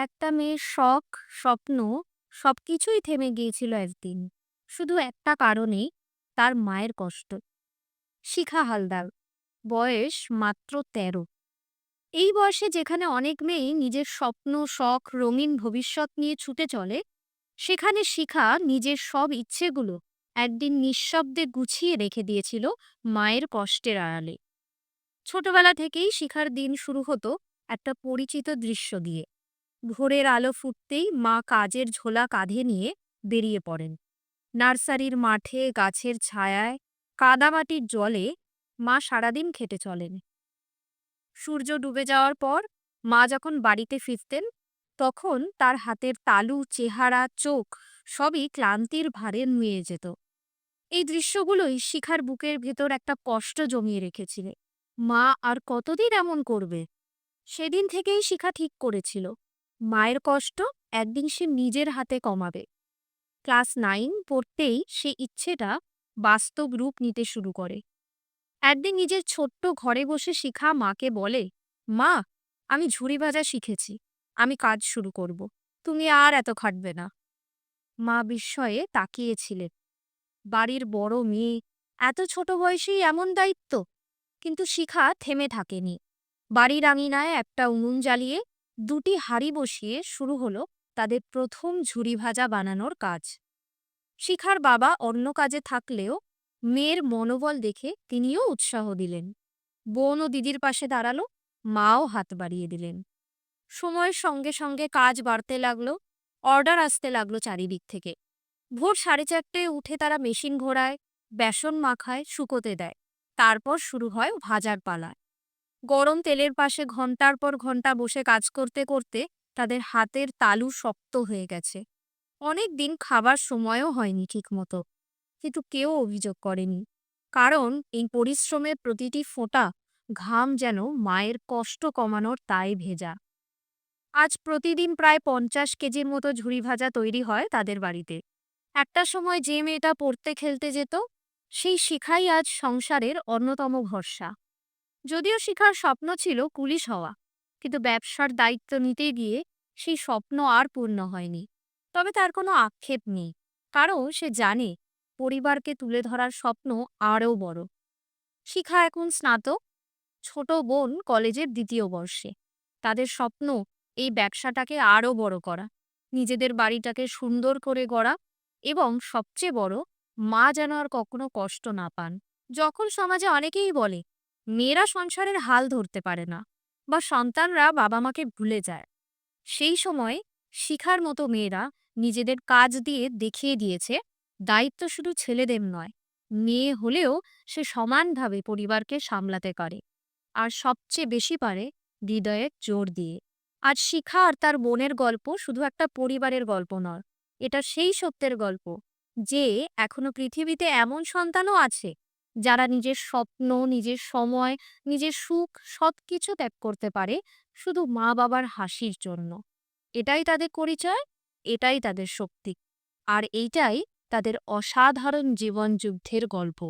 একটা মেয়ের শখ, স্বপ্ন সবকিছুই থেমে গিয়েছিল একদিন। শুধু একটা কারণেই, তার মায়ের কষ্ট। শিখা হালদার, বয়স মাত্র ১৩। এই বয়সে যেখানে অনেক মেয়েই নিজের স্বপ্ন, শখ, রঙিন ভবিষ্যৎ নিয়ে ছুটে চলে, সেখানে শিখা নিজের সব ইচ্ছেগুলো একদিন নিঃশব্দে গুছিয়ে রেখে দিয়েছিল মায়ের কষ্টের আড়ালে। ছোটবেলা থেকেই শিখার দিন শুরু হতো একটা পরিচিত দৃশ্য দিয়ে। ভোরের আলো ফুটতেই মা কাজের ঝোলা কাঁধে নিয়ে বেরিয়ে পড়েন। নার্সারির মাঠে, গাছের ছায়ায়, কাদামাটির জলে মা সারাদিন খেটে চলেন। সূর্য ডুবে যাওয়ার পর মা যখন বাড়িতে ফিরতেন, তখন তার হাতের তালু, চেহারা, চোখ সবই ক্লান্তির ভারে নুয়ে যেত। এই দৃশ্যগুলোই শিখার বুকের ভেতর একটা কষ্ট জমিয়ে রেখেছিল। মা আর কতদিন এমন করবে? সেদিন থেকেই শিখা ঠিক করেছিল, মায়ের কষ্ট একদিন সে নিজের হাতে কমাবে। ক্লাস 9 পড়তেই সে ইচ্ছেটা বাস্তব রূপ নিতে শুরু করে। একদিন নিজের ছোট্ট ঘরে বসে শিখা মাকে বলে, মা, আমি ঝুড়ি ভাজা শিখেছি, আমি কাজ শুরু করব, তুমি আর এত খাটবে না। মা বিস্ময়ে তাকিয়েছিলেন। বাড়ির বড় মেয়ে, এত ছোট বয়সেই এমন দায়িত্ব! কিন্তু শিখা থেমে থাকেনি। বাড়ির আঙিনায় একটা উনুন জ্বালিয়ে ২টি হাঁড়ি বসিয়ে শুরু হলো তাদের প্রথম ঝুরি ভাজা বানানোর কাজ। শিখার বাবা অন্য কাজে থাকলেও মেয়ের মনোবল দেখে তিনিও উৎসাহ দিলেন। বোন ও দিদির পাশে দাঁড়ালো, মাও হাত বাড়িয়ে দিলেন। সময়ের সঙ্গে সঙ্গে কাজ বাড়তে লাগলো, অর্ডার আসতে লাগলো চারিদিক থেকে। ভোর 4:30 উঠে তারা মেশিন ঘোরায়, বেসন মাখায়, শুকোতে দেয়। তারপর শুরু হয় ভাজার পালা। গরম তেলের পাশে ঘন্টার পর ঘন্টা বসে কাজ করতে করতে তাদের হাতের তালু শক্ত হয়ে গেছে। অনেক দিন খাবার সময়ও হয়নি ঠিকমতো, কিন্তু কেউ অভিযোগ করেনি। কারণ এই পরিশ্রমের প্রতিটি ফোঁটা ঘাম যেন মায়ের কষ্ট কমানোর তাই ভেজা। আজ প্রতিদিন প্রায় ৫০ কেজির মতো ঝুরি ভাজা তৈরি হয় তাদের বাড়িতে। একটা সময় যে মেয়েটা পড়তে খেলতে যেত, সেই শিখাই আজ সংসারের অন্যতম ভরসা। যদিও শিখার স্বপ্ন ছিল পুলিশ হওয়া, কিন্তু ব্যবসার দায়িত্ব নিতে গিয়ে সেই স্বপ্ন আর পূর্ণ হয়নি। তবে তার কোনো আক্ষেপ নেই, কারণ সে জানে পরিবারকে তুলে ধরার স্বপ্ন আরও বড়। শিখা এখন স্নাতক, ছোট বোন কলেজের ২য় বর্ষে। তাদের স্বপ্ন এই ব্যবসাটাকে আরও বড় করা, নিজেদের বাড়িটাকে সুন্দর করে গড়া, এবং সবচেয়ে বড়, মা যেন আর কখনো কষ্ট না পান। যখন সমাজে অনেকেই বলে মেয়েরা সংসারের হাল ধরতে পারে না, বা সন্তানরা বাবা মাকে ভুলে যায়, সেই সময় শিখার মতো মেয়েরা নিজেদের কাজ দিয়ে দেখিয়ে দিয়েছে দায়িত্ব শুধু ছেলেদের নয়, মেয়ে হলেও সে সমানভাবে পরিবারকে সামলাতে পারে। আর সবচেয়ে বেশি পারে হৃদয়ের জোর দিয়ে। আজ শিখা আর তার বোনের গল্প শুধু একটা পরিবারের গল্প নয়, এটা সেই সত্যের গল্প যে এখনো পৃথিবীতে এমন সন্তানও আছে যারা নিজের স্বপ্ন, নিজের সময়, নিজের সুখ সবকিছু ত্যাগ করতে পারে শুধু মা বাবার হাসির জন্য। এটাই তাদের পরিচয়, এটাই তাদের শক্তি, আর এইটাই তাদের অসাধারণ জীবন যুদ্ধের গল্প।